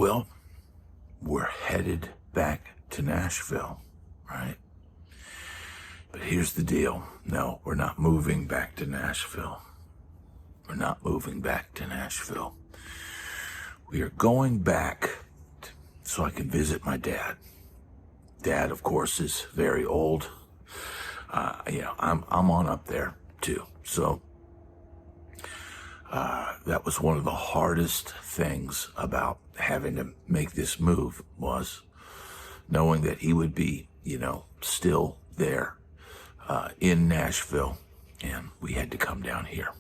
Well, we're headed back to Nashville, right? But here's the deal. No, we're not moving back to Nashville. We're not moving back to Nashville. We are going back so I can visit my dad. Dad, of course, is very old. I'm on up there too. So that was one of the hardest things about having to make this move, was knowing that he would be, still there in Nashville, and we had to come down here.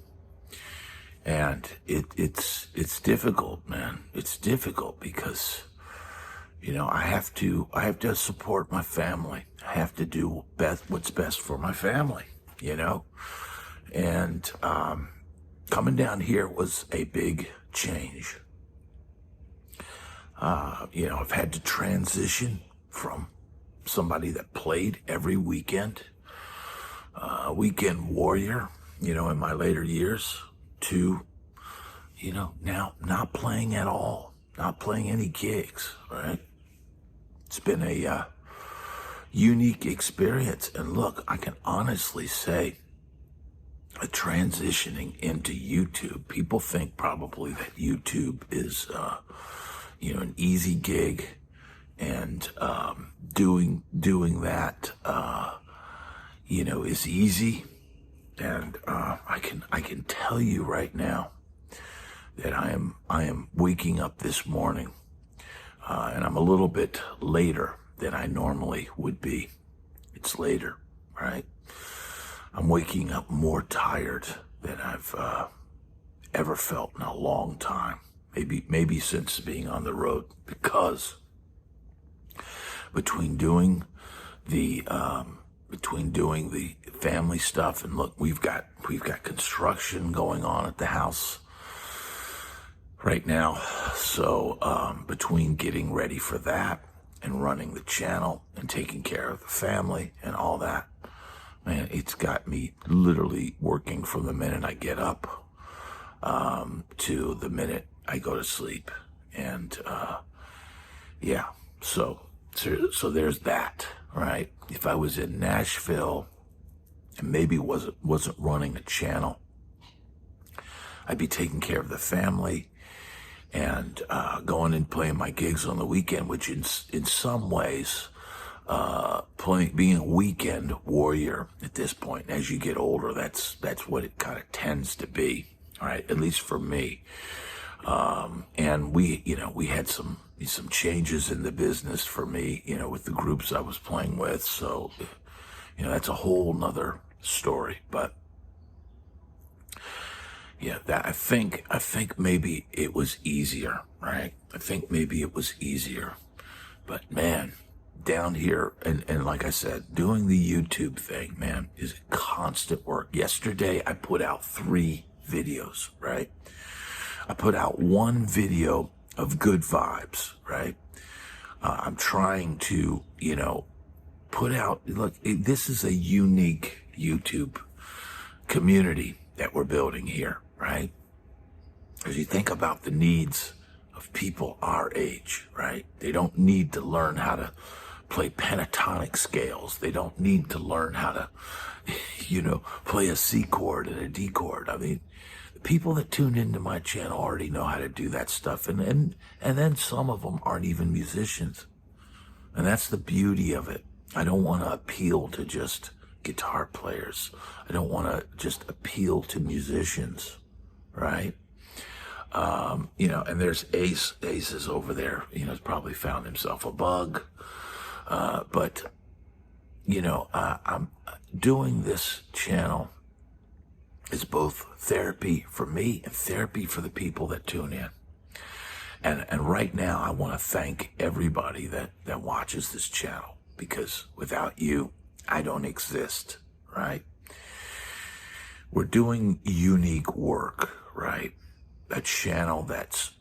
And it's difficult, man. It's difficult because, I have to support my family. I have to do what's best for my family, and coming down here was a big change. I've had to transition from somebody that played every weekend, weekend warrior, in my later years, to, now not playing at all, not playing any gigs, right? It's been a unique experience. And look, I can honestly say, transitioning into YouTube, people think probably that YouTube is, an easy gig, and doing that, is easy. And I can tell you right now that I am waking up this morning, and I'm a little bit later than I normally would be. It's later, right? I'm waking up more tired than I've ever felt in a long time. Maybe since being on the road, because between doing the family stuff, and look, we've got construction going on at the house right now. So between getting ready for that and running the channel and taking care of the family and all that, man, it's got me literally working from the minute I get up to the minute I go to sleep. And so there's that, right? If I was in Nashville and maybe wasn't running a channel, I'd be taking care of the family and going and playing my gigs on the weekend, which in some ways, being a weekend warrior at this point, as you get older, that's what it kind of tends to be, right? At least for me. And we had some changes in the business for me, with the groups I was playing with. So, that's a whole nother story. But yeah, that I think maybe it was easier, right? I think maybe it was easier. But man, down here, and like I said, doing the YouTube thing, man, is constant work. Yesterday, I put out 3 videos, right? I put out 1 video of good vibes, right? I'm trying to, put out, look, this is a unique YouTube community that we're building here, right? As you think about the needs of people our age, right? They don't need to learn how to play pentatonic scales. They don't need to learn how to, play a C chord and a D chord. I mean, people that tune into my channel already know how to do that stuff. And then some of them aren't even musicians. And that's the beauty of it. I don't want to appeal to just guitar players. I don't want to just appeal to musicians, right? And there's Ace. Ace is over there. He's probably found himself a bug. But I'm doing this channel is both therapy for me and therapy for the people that tune in. And right now, I want to thank everybody that watches this channel, because without you, I don't exist, right? We're doing unique work, right? A channel that's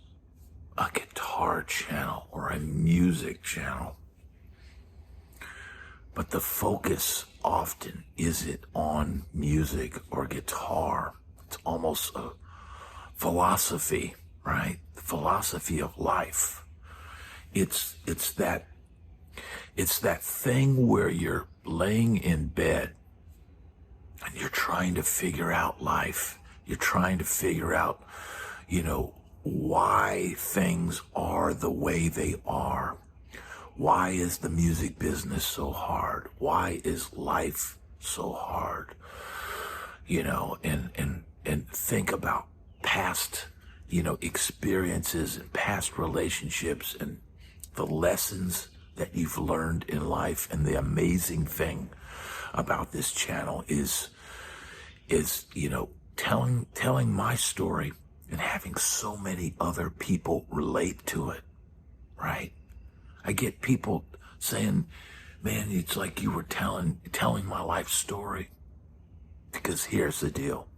a guitar channel or a music channel. But the focus often isn't on music or guitar. It's almost a philosophy, right? The philosophy of life. It's that thing where you're laying in bed and you're trying to figure out life. You're trying to figure out, why things are the way they are. Why is the music business so hard? Why is life so hard? And think about past, experiences and past relationships and the lessons that you've learned in life. And the amazing thing about this channel is telling my story and having so many other people relate to it, right? I get people saying, man, it's like you were telling my life story. Because here's the deal.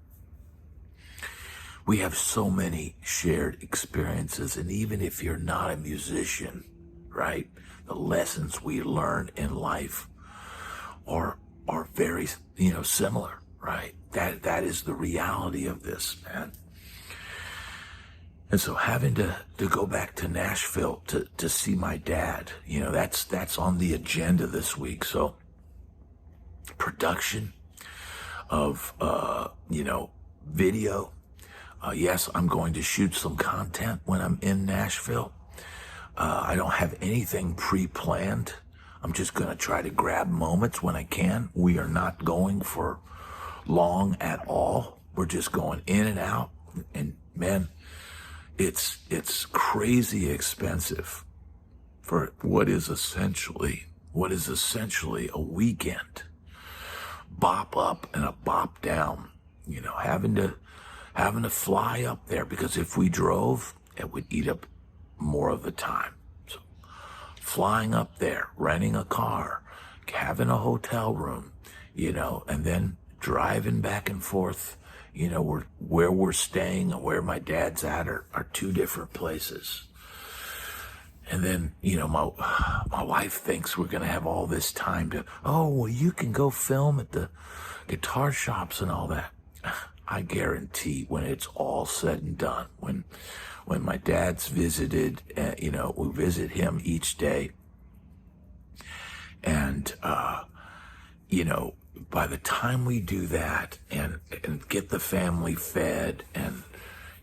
We have so many shared experiences, and even if you're not a musician, right, the lessons we learn in life are very, similar, right? That is the reality of this, man. And so having to go back to Nashville to see my dad, that's on the agenda this week. So production of, video. Yes, I'm going to shoot some content when I'm in Nashville. I don't have anything pre-planned. I'm just going to try to grab moments when I can. We are not going for long at all. We're just going in and out. And man, it's crazy expensive for what is essentially a weekend. Bop up and a bop down, having to fly up there, because if we drove, it would eat up more of the time. So flying up there, renting a car, having a hotel room, and then driving back and forth, where we're staying and where my dad's at are two different places. And then, my wife thinks we're going to have all this time to, you can go film at the guitar shops and all that. I guarantee when it's all said and done, when my dad's visited, we visit him each day. And, by the time we do that and get the family fed and,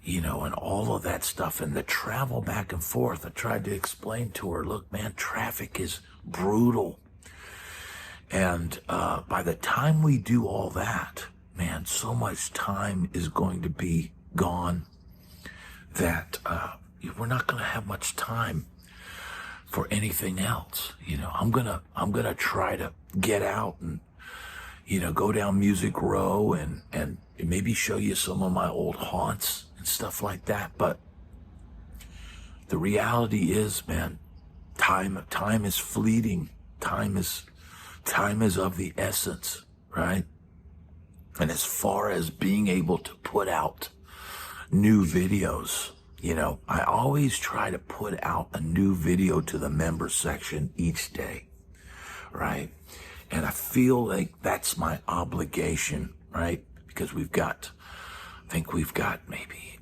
and all of that stuff and the travel back and forth, I tried to explain to her, look, man, traffic is brutal. And by the time we do all that, man, so much time is going to be gone that we're not going to have much time for anything else. I'm gonna try to get out and go down Music Row and maybe show you some of my old haunts and stuff like that. But the reality is, man, time is fleeting. Time is of the essence, right? And as far as being able to put out new videos, I always try to put out a new video to the member section each day, right? And I feel like that's my obligation, right? Because I think we've got maybe,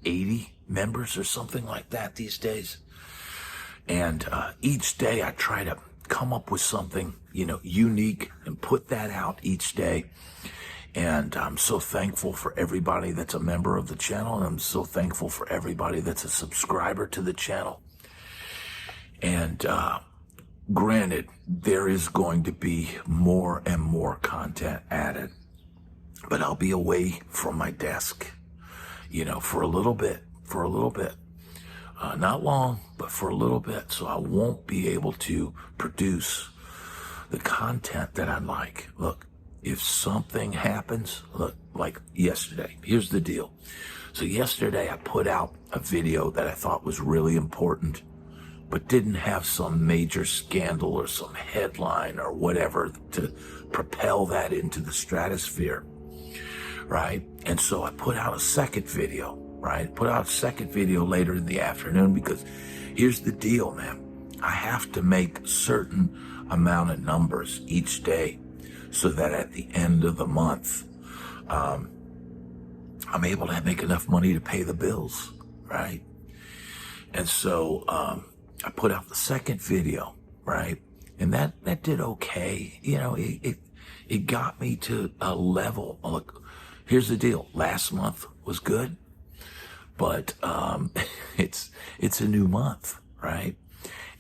80 members or something like that these days. And each day I try to come up with something, unique and put that out each day. And I'm so thankful for everybody that's a member of the channel. And I'm so thankful for everybody that's a subscriber to the channel. And granted, there is going to be more and more content added. But I'll be away from my desk, for a little bit. Not long, but for a little bit. So I won't be able to produce the content that I'd like. Look, if something happens, like yesterday, here's the deal. So yesterday I put out a video that I thought was really important, but didn't have some major scandal or some headline or whatever to propel that into the stratosphere, right? And so I put out a second video, right? Put out a second video later in the afternoon, because here's the deal, man. I have to make a certain amount of numbers each day so that at the end of the month, I'm able to make enough money to pay the bills, right? And so I put out the second video, right? And that did okay. You know, it got me to a level. Look, here's the deal. Last month was good, but it's a new month, right?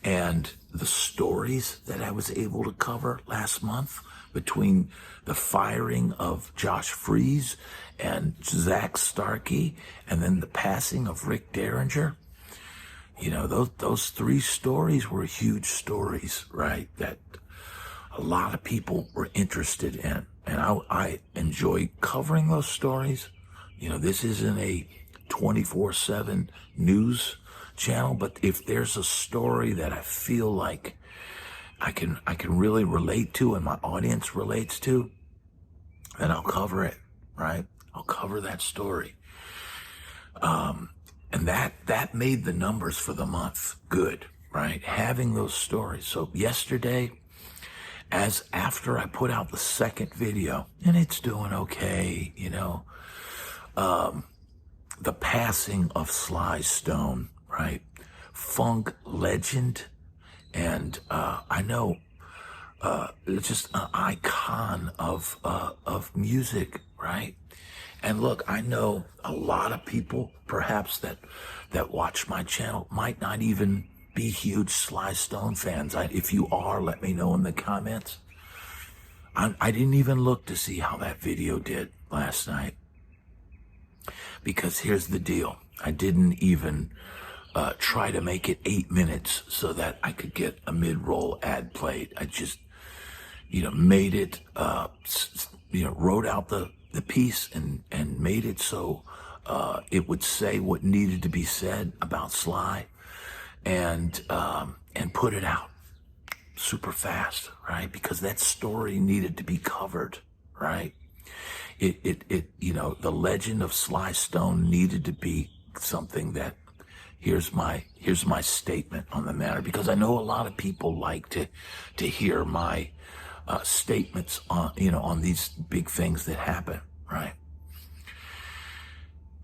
And the stories that I was able to cover last month, between the firing of Josh Freese and Zach Starkey, and then the passing of Rick Derringer, you know, those three stories were huge stories, right? That a lot of people were interested in. And I enjoy covering those stories. You know, this isn't a 24/7 news channel, but if there's a story that I feel like I can really relate to and my audience relates to, then I'll cover it, right? I'll cover that story. And that made the numbers for the month good, right? Having those stories. So yesterday, after I put out the second video, and it's doing okay, you know, the passing of Sly Stone, right? Funk legend. And I know just an icon of music, right? And look, I know a lot of people, perhaps that watch my channel, might not even be huge Sly Stone fans. If you are, let me know in the comments. I didn't even look to see how that video did last night, because here's the deal. I didn't even try to make it 8 minutes so that I could get a mid-roll ad played. I just, you know, made it, you know, wrote out the piece and made it so it would say what needed to be said about Sly, and put it out super fast, right? Because that story needed to be covered, right? It you know, the legend of Sly Stone needed to be something that, here's my statement on the matter, because I know a lot of people like to hear my statements on, you know, on these big things that happen, right?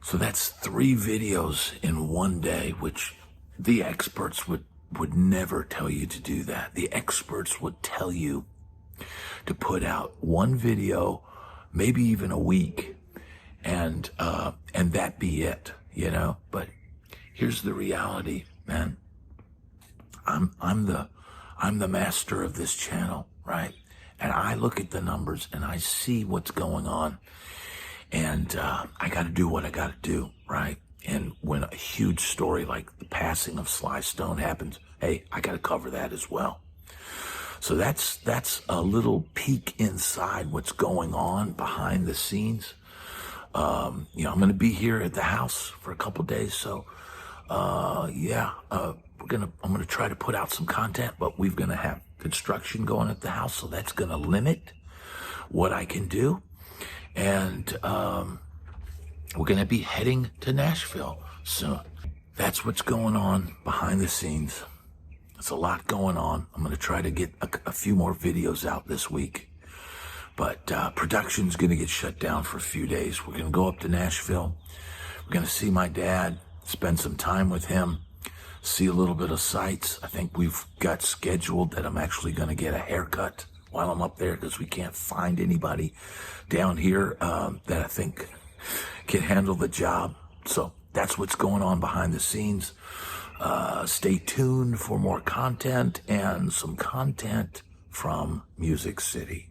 So that's 3 videos in one day, which the experts would never tell you to do that. The experts would tell you to put out 1 video, maybe even a week, and that be it, you know. But here's the reality, man. I'm the master of this channel, right? And I look at the numbers and I see what's going on, and I got to do what I got to do, right? And when a huge story like the passing of Sly Stone happens, hey, I got to cover that as well. So that's a little peek inside what's going on behind the scenes. You know, I'm going to be here at the house for a couple days, so yeah, I'm going to try to put out some content, but we're going to have construction going at the house, so that's going to limit what I can do. And we're going to be heading to Nashville soon. That's what's going on behind the scenes. There's a lot going on. I'm going to try to get a few more videos out this week, but production's going to get shut down for a few days. We're going to go up to Nashville. We're going to see my dad, spend some time with him, see a little bit of sights. I think we've got scheduled that I'm actually going to get a haircut while I'm up there, because we can't find anybody down here that I think can handle the job. So that's what's going on behind the scenes. Stay tuned for more content and some content from Music City.